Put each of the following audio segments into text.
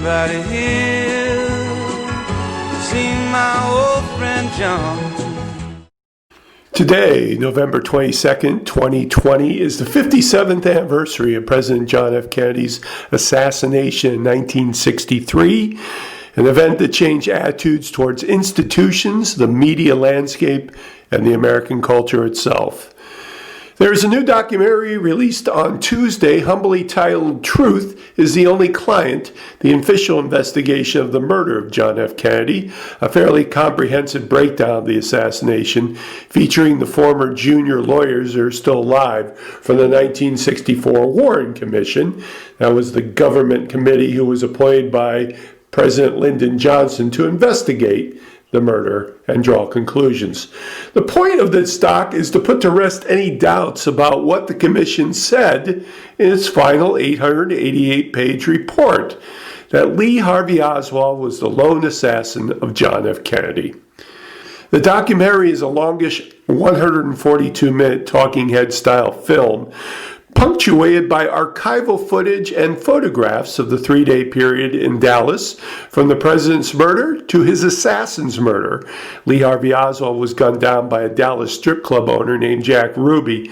Anybody here seen my old friend John? Today, November 22nd, 2020, is the 57th anniversary of President John F. Kennedy's assassination in 1963, an event that changed attitudes towards institutions, the media landscape, and the American culture itself. There is a new documentary released on Tuesday, humbly titled Truth is the Only Client, the official investigation of the murder of John F. Kennedy, a fairly comprehensive breakdown of the assassination, featuring the former junior lawyers who are still alive from the 1964 Warren Commission. That was the government committee who was appointed by President Lyndon Johnson to investigate the murder and draw conclusions. The point of this doc is to put to rest any doubts about what the commission said in its final 888-page report, that Lee Harvey Oswald was the lone assassin of John F. Kennedy. The documentary is a longish 142-minute talking head style film, punctuated by archival footage and photographs of the 3-day period in Dallas, from the president's murder to his assassin's murder. Lee Harvey Oswald was gunned down by a Dallas strip club owner named Jack Ruby,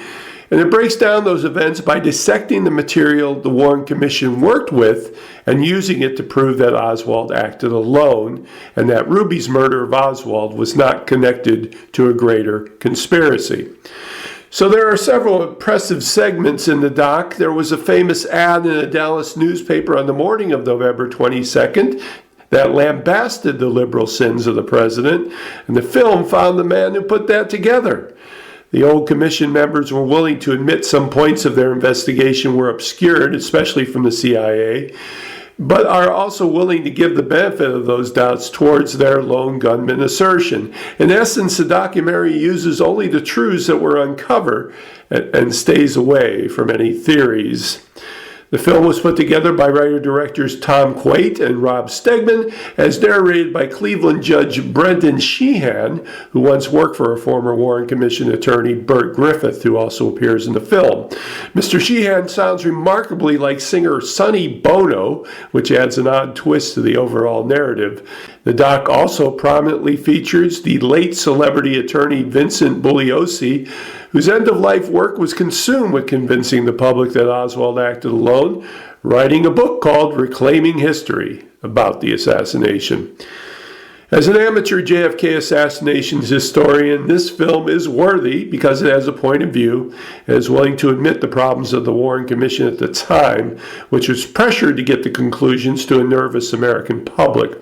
and it breaks down those events by dissecting the material the Warren Commission worked with and using it to prove that Oswald acted alone and that Ruby's murder of Oswald was not connected to a greater conspiracy. So there are several impressive segments in the doc. There was a famous ad in a Dallas newspaper on the morning of November 22nd that lambasted the liberal sins of the president, and the film found the man who put that together. The old commission members were willing to admit some points of their investigation were obscured, especially from the CIA, but are also willing to give the benefit of those doubts towards their lone gunman assertion. In essence, the documentary uses only the truths that were uncovered and stays away from any theories. The film was put together by writer-directors Tom Quaight and Rob Stegman, as narrated by Cleveland Judge Brendan Sheehan, who once worked for a former Warren Commission attorney, Burt Griffith, who also appears in the film. Mr. Sheehan sounds remarkably like singer Sonny Bono, which adds an odd twist to the overall narrative. The doc also prominently features the late celebrity attorney Vincent Bugliosi, whose end-of-life work was consumed with convincing the public that Oswald acted alone, writing a book called Reclaiming History about the assassination. As an amateur JFK assassinations historian, this film is worthy because it has a point of view and is willing to admit the problems of the Warren Commission at the time, which was pressured to get the conclusions to a nervous American public.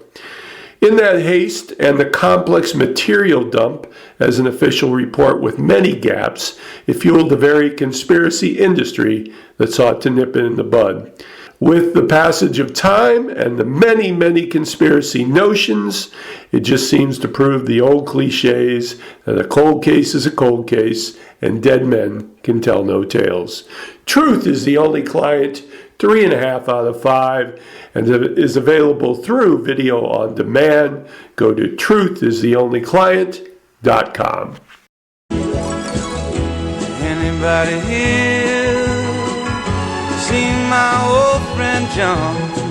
In that haste and the complex material dump as an official report with many gaps, it fueled the very conspiracy industry that sought to nip it in the bud. With the passage of time and the many, many conspiracy notions, it just seems to prove the old cliches that a cold case is a cold case and dead men can tell no tales. Truth is the only client, 3.5 out of 5, and it is available through video on demand. Go to truthistheonlyclient.com. Anybody here seen my old friend John?